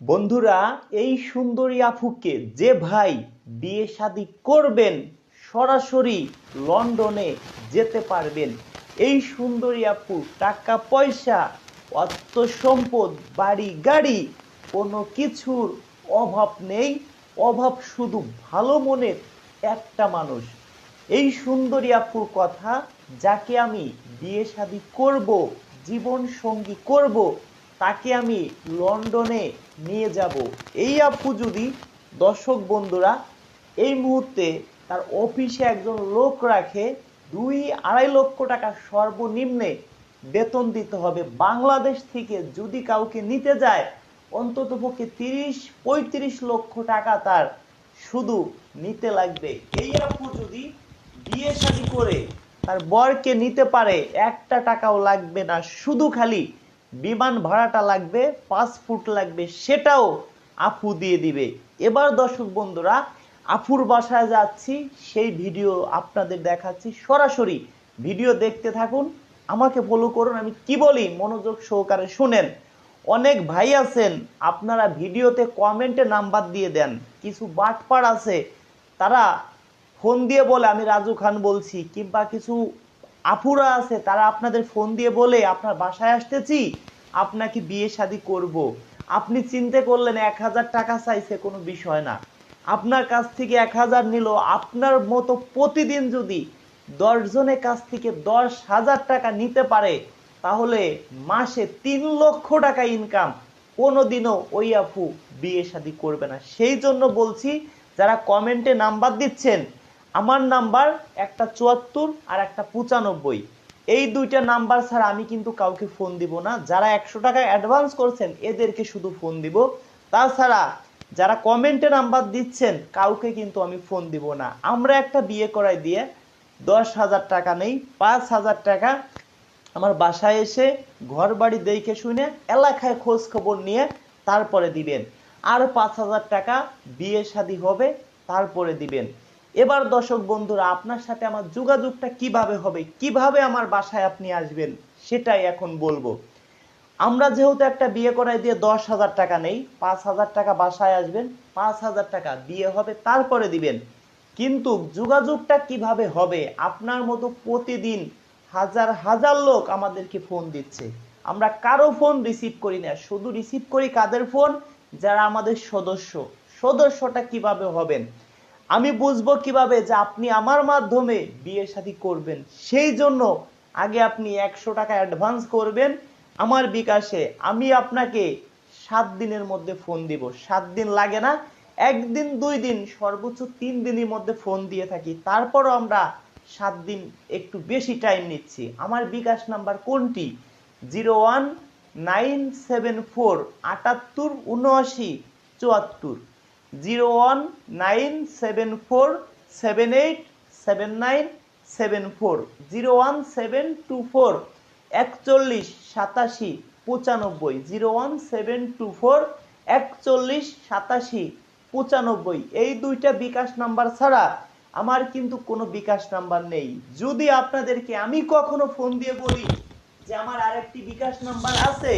বন্ধুরা, এই সুন্দরী আপুকে যে ভাই বিয়ে শাদী করবেন সরাসরি লন্ডনে যেতে পারবেন। এই সুন্দরী আপু টাকা পয়সা, অর্থ সম্পদ, বাড়ি গাড়ি কোনো কিছুর অভাব নেই। অভাব শুধু ভালো মনের একটা মানুষ। এই সুন্দরী আপুর কথা, যাকে আমি বিয়ে শাদী করব, জীবন সঙ্গী করব, তাকে আমি লন্ডনে নিয়ে যাব। এই আপু যদি, দর্শক বন্ধুরা, এই মুহূর্তে তার অফিসে একজন লোক রাখে, 2-2.5 লক্ষ টাকা সর্বনিম্নে বেতন দিতে হবে। বাংলাদেশ থেকে যদি কাউকে নিতে যায়, অন্তত পক্ষে 30-35 লক্ষ টাকা তার শুধু নিতে লাগবে। এই আপু যদি বিয়ে শাদী করে তার বরকে নিতে পারে, একটা টাকাও লাগবে না, শুধু খালি বিমান ভাড়াটা লাগবে, পাসপোর্ট লাগবে, সেটাও আপু দিয়ে দিবে। এবার দর্শক বন্ধুরা, আপুর বাসায় যাচ্ছি, সেই ভিডিও আপনাদের দেখাচ্ছি। সরাসরি ভিডিও দেখতে থাকুন, আমাকে ফলো করুন, আমি কি বলি মনোযোগ সহকারে শুনেন। অনেক ভাই আছেন, আপনারা ভিডিওতে কমেন্টে নাম্বার দিয়ে দেন। কিছু বাটপার আছে, তারা ফোন দিয়ে বলে আমি রাজু খান বলছি, কিংবা কিছু আপুরা আছে, তারা আপনাদের ফোন দিয়ে বলে আপনার বাসায় আসতেছি, আপনাকে বিয়ে শাদী করব। আপনি চিন্তা করলেন 1000 টাকা চাইছে, কোনো বিষয় না। আপনার কাছ থেকে 1000 নিল, আপনার মতো প্রতিদিন যদি 10 জনের কাছ থেকে 10,000 টাকা নিতে পারে, তাহলে মাসে 3 লক্ষ টাকা ইনকাম। কোনোদিনও ওই আপু বিয়ে শাদী করবে না। সেই জন্য বলছি, যারা কমেন্টে নাম্বার দিচ্ছেন, আমার নাম্বার একটা 74 আর একটা 95, এই দুইটা নাম্বার ছাড়া আমি কিন্তু কাউকে ফোন দিব না। যারা 100 টাকা অ্যাডভান্স করছেন, এদেরকে শুধু ফোন দিব। তাছাড়া যারা কমেন্টে নাম্বার দিচ্ছেন, কাউকে কিন্তু আমি ফোন দিব না। আমরা একটা বিয়ে করাই দিয়ে 10,000 টাকা নেই, 5,000 টাকা আমার বাসায় এসে ঘর বাড়ি দেখে শুনে এলাকায় খোঁজ খবর নিয়ে তারপরে দিবেন। আর 5,000 টাকা বিয়ে শাদী হবে, তারপরে দিবেন। এবার দর্শক বন্ধুরা, আপনার সাথে আমার যোগাযোগটা কিভাবে হবে, কিভাবে আমার বাসায় আপনি আসবেন, সেটাই এখন বলবো। আমরা যেহেতু একটা বিয়ে করাই দিয়ে 10,000 টাকা নেই, 5,000 টাকা বাসায় আসবেন, 5,000 টাকা বিয়ে হবে, তারপরে দিবেন। কিন্তু যোগাযোগটা কিভাবে হবে? আপনার মতো প্রতিদিন হাজার হাজার লোক আমাদেরকে ফোন দিচ্ছে, আমরা কারো ফোন রিসিভ করি না। শুধু রিসিভ করি কাদের ফোন? যারা আমাদের সদস্য। সদস্যটা কিভাবে হবেন? আমি বুঝবো কিভাবে যে আপনি আমার মাধ্যমে বিয়ে শাদী করবেন? সেই জন্য আগে আপনি 100 টাকা অ্যাডভান্স করবেন আমার বিকাশে। আমি আপনাকে 7 দিনের মধ্যে ফোন দিব। 7 দিন লাগে না, 1 দিন 2 দিন, সর্বোচ্চ 3 দিনের মধ্যে ফোন দিয়ে থাকি। তারপরও আমরা 7 দিন একটু বেশি টাইম নিচ্ছি। আমার বিকাশ নাম্বার কোনটি? 01974 78 79 74, 01974787974, 01724 418795, 01724 418795। এই দুইটা বিকাশ নাম্বার ছাড়া আমার কিন্তু কোনো বিকাশ নাম্বার নেই। যদি আপনাদেরকে আমি কখনো ফোন দিয়ে বলি যে আমার আরেকটি বিকাশ নাম্বার আছে,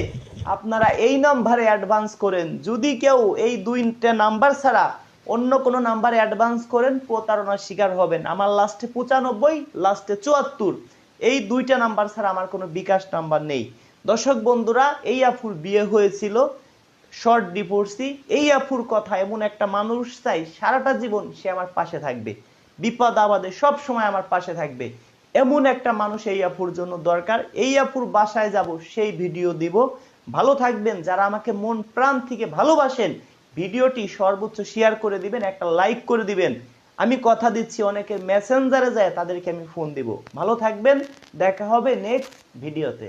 আপনারা এই নাম্বারে অ্যাডভান্স করেন, যদি কেউ এই দুইটা নাম্বার ছাড়া অন্য কোনো নাম্বারে অ্যাডভান্স করেন, প্রতারণার শিকার হবেন। আমার লাস্টে 95, লাস্টে 74, এই দুইটা নাম্বার ছাড়া আমার কোনো বিকাশ নাম্বার নেই। দর্শক বন্ধুরা, এই আপুর বিয়ে হয়েছিল শর্ট ডিভোর্সি। এই আপুর কথা, এমন একটা মানুষ চাই সারাটা জীবন সে আমার পাশে থাকবে, বিপদ আপদে সব সময় আমার পাশে থাকবে। এমন একটা মানুষ এই আপুর জন্য দরকার। এই আপুর বাসায় যাব, সেই ভিডিও দিব। ভালো থাকবেন। যারা আমাকে মন প্রাণ থেকে ভালোবাসেন, ভিডিওটি সর্বোচ্চ শেয়ার করে দিবেন, একটা লাইক করে দিবেন। আমি কথা দিচ্ছি, অনেকে মেসেঞ্জারে যায়, তাদেরকে আমি ফোন দিব। ভালো থাকবেন, দেখা হবে নেক্সট ভিডিওতে।